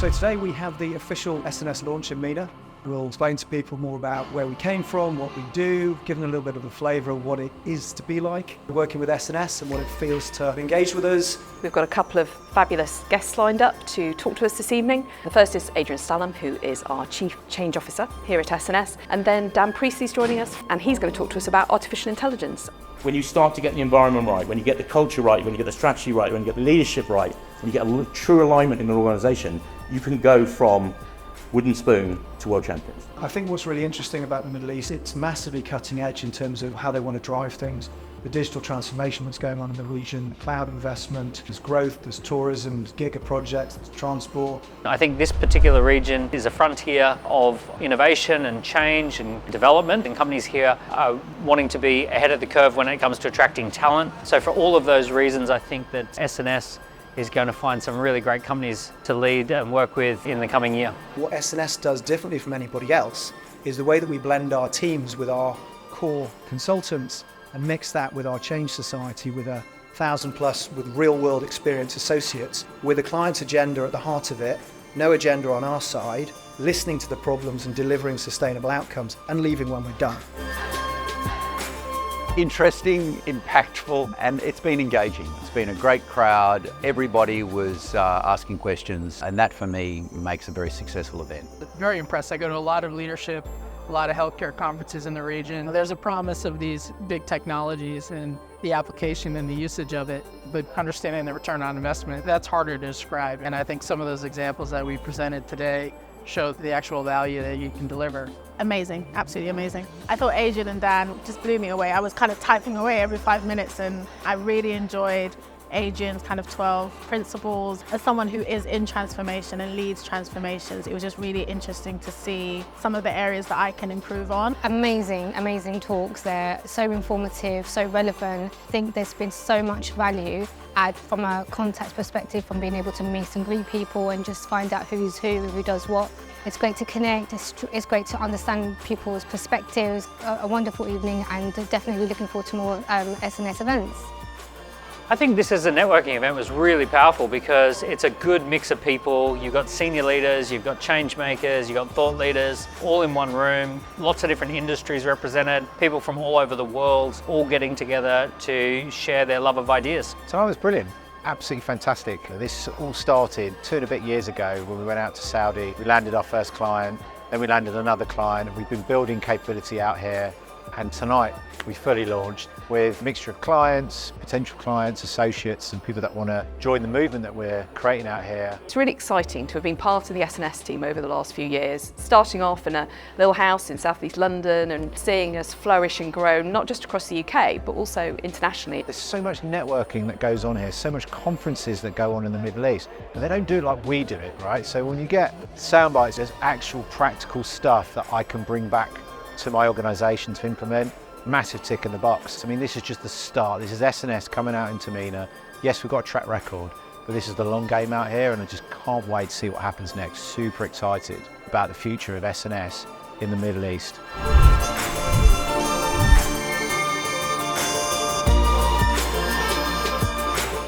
So today we have the official SNS launch in MENA. We'll explain to people more about where we came from, what we do, give them a little bit of a flavour of what it is to be like working with SNS and what it feels to engage with us. We've got a couple of fabulous guests lined up to talk to us this evening. The first is Adrian Stallam, who is our Chief Change Officer here at SNS. And then Dan Priestley's joining us, and he's going to talk to us about artificial intelligence. When you start to get the environment right, when you get the culture right, when you get the strategy right, when you get the leadership right, when you get a true alignment in an organisation, you can go from wooden spoon to world champions. I think what's really interesting about the Middle East, it's massively cutting edge in terms of how they want to drive things. The digital transformation that's going on in the region, cloud investment, there's growth, there's tourism, there's giga projects, there's transport. I think this particular region is a frontier of innovation and change and development, and companies here are wanting to be ahead of the curve when it comes to attracting talent. So for all of those reasons, I think that SNS is going to find some really great companies to lead and work with in the coming year. What SNS does differently from anybody else is the way that we blend our teams with our core consultants and mix that with our change society with 1,000+ with real world experience associates with a client's agenda at the heart of it, no agenda on our side, listening to the problems and delivering sustainable outcomes and leaving when we're done. Interesting, impactful, and it's been engaging. It's been a great crowd. Everybody was asking questions, and that for me makes a very successful event. Very impressed. I go to a lot of leadership, a lot of healthcare conferences in the region. There's a promise of these big technologies and the application and the usage of it, but understanding the return on investment, that's harder to describe. And I think some of those examples that we presented today show the actual value that you can deliver. Amazing, absolutely amazing. I thought Adrian and Dan just blew me away. I was kind of typing away every 5 minutes, and I really enjoyed Adrian's kind of 12 principles. As someone who is in transformation and leads transformations, it was just really interesting to see some of the areas that I can improve on. Amazing, amazing talks. They're so informative, so relevant. I think there's been so much value add from a contact perspective, from being able to meet and greet people and just find out who's who does what. It's great to connect, it's great to understand people's perspectives. A wonderful evening, and definitely looking forward to more SNS events. I think this as a networking event was really powerful because it's a good mix of people. You've got senior leaders, you've got change makers, you've got thought leaders, all in one room. Lots of different industries represented, people from all over the world, all getting together to share their love of ideas. So it was brilliant. Absolutely fantastic. This all started 2 and a bit years ago when we went out to Saudi. We landed our first client, then we landed another client, and we've been building capability out here. And tonight we fully launched with a mixture of clients, potential clients, associates, and people that want to join the movement that we're creating out here. It's really exciting to have been part of the SNS team over the last few years, starting off in a little house in southeast London and seeing us flourish and grow, not just across the UK, but also internationally. There's so much networking that goes on here, so much conferences that go on in the Middle East, and they don't do it like we do it, right? So when you get sound bites, there's actual practical stuff that I can bring back to my organisation to implement. Massive tick in the box. I mean, this is just the start. This is SNS coming out into MENA. Yes, we've got a track record, but this is the long game out here, and I just can't wait to see what happens next. Super excited about the future of SNS in the Middle East.